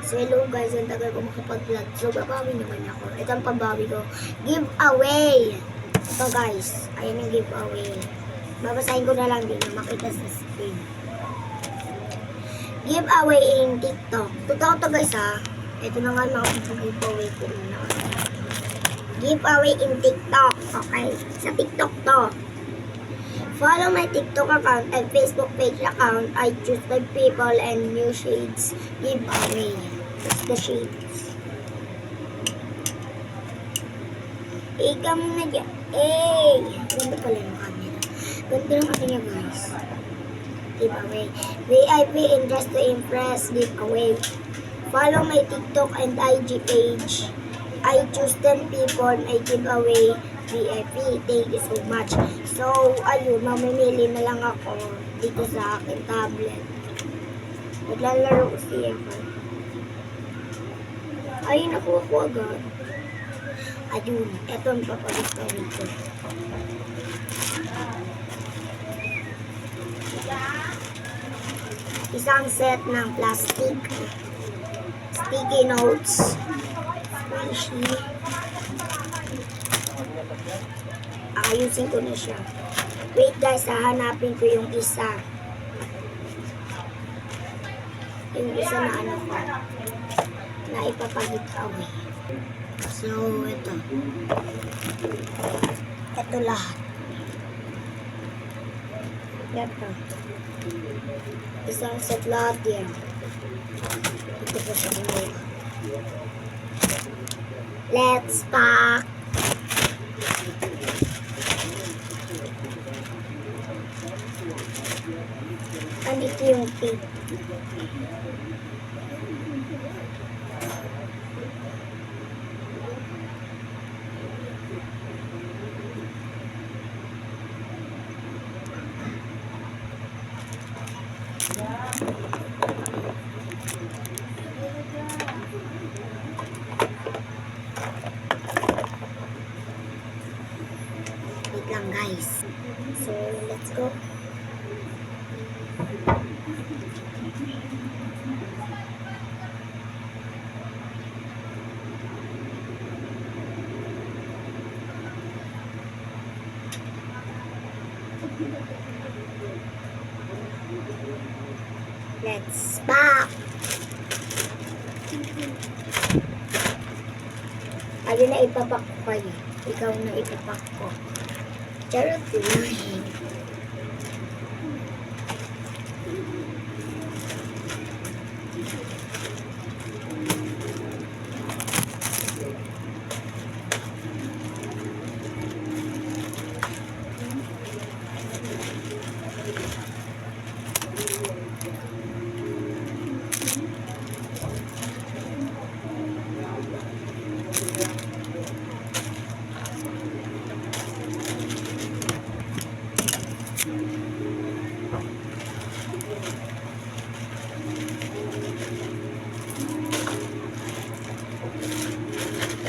So hello guys, ang tagal ko makapag-vlog. So babawi naman ako. Ito ang pambawi ko. Giveaway! Ito guys, ayan yung giveaway. Babasahin ko na lang din na makita sa screen. Giveaway in TikTok. Totoo to guys ha. Ito na nga mga giveaway ko na. Giveaway in TikTok. Okay, sa TikTok to. Follow my TikTok account and Facebook page account. I choose my people and new shades giveaway. That's the shades. Ika muna dyan. Ganda pala yung camera. Ganda yung kasi niya guys. Giveaway. VIP interest to impress giveaway. Follow my TikTok and IG page. I choose 10 people. I give away VIP. Thank you so much. So, ayun, mamimili na lang ako dito sa aking tablet. Naglalaro siya ako. Ayun, nakuha ko agad. Ayun, eto ang papagusto rito. Isang set ng plastic. Sticky notes. Squishy. Ayusin ko na siya. Wait guys, hahanapin ko yung isa. Yung isa na ano ko. Na ipapag-giveaway. So, ito. Ito lahat. Ito. Isang set lahat yan. Ito po siya. Let's pack. Andito yung tape. Wait lang guys. So, let's go. Let's back. Ayun na ipapak ko kayo. Ikaw na ipapak ko. Charot lang.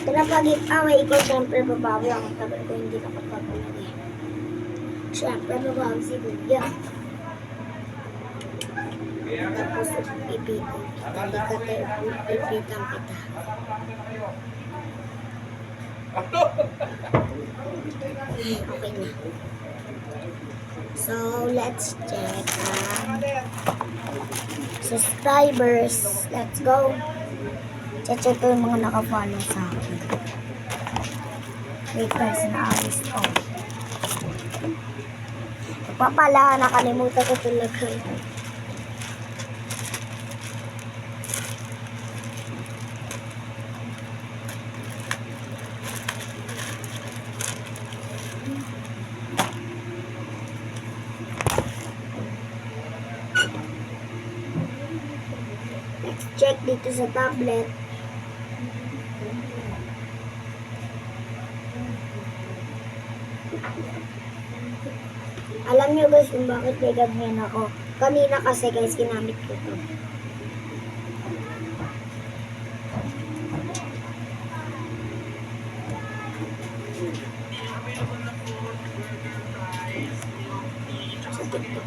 Ito na pag-giveaway ko, syempre babawi ako. Tagal ko hindi nakapag-giveaway. Syempre babawi si Kuya. Tapos ipitan kita. Di ka tayo ipitan kita. Okay na. So, let's check subscribers. Let's go. Check ko yung mga nakafollow sa akin. Wait guys, naayos ko. Papala, nakalimutan ko talaga. Let's check dito sa tablet. Alam niyo guys kung bakit may ganyan ako. Kanina kasi guys, ginamit ko to. Sa TikTok.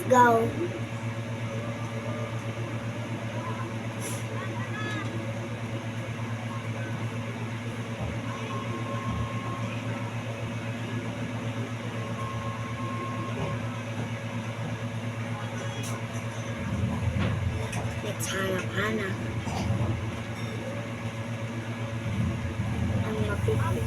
go. Let's hanap-hanap. Ang mapipili.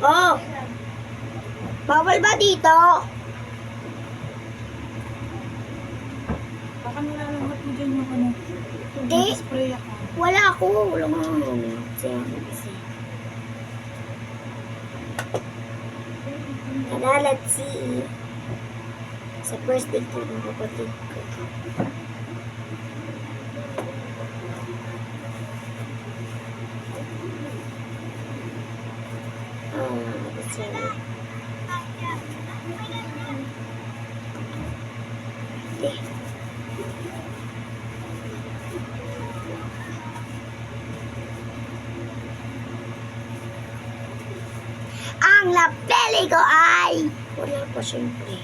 Oh! Bawal ba dito? Baka nilalangap mo dyan yung ano. Hindi. Spray ako. Wala ako. Wala nga. Kasi. Tara, let's see. Sa first date ko ng kapatid ko. Sorry. Ang napili ko ay wala pa syempre.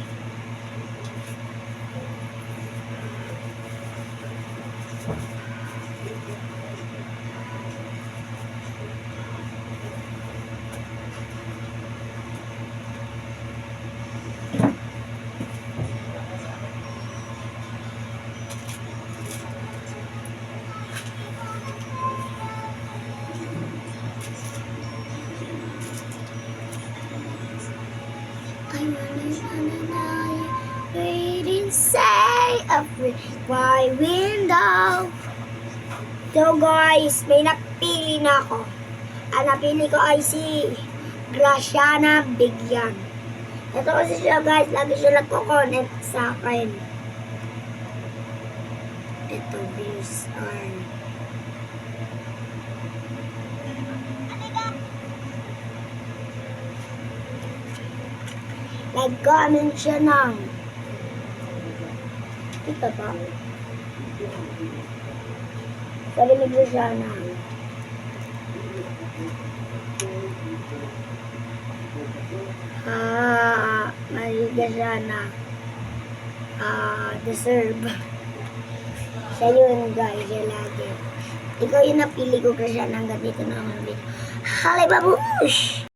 I wanna wait inside of my window. So guys, may napili na ako. Ang napili ko ay si Graciana Bigyan. Ito kasi siya guys, lagi siya nagko-connect sa akin. Ito, views are... Nag-comment siya ng... Ito ba? Sabi ni Graciana. Mariga siya na deserve. Siya yun guys, siya lagi. Ikaw yung napili ko kasi ng ganito na mga video. Halay babush!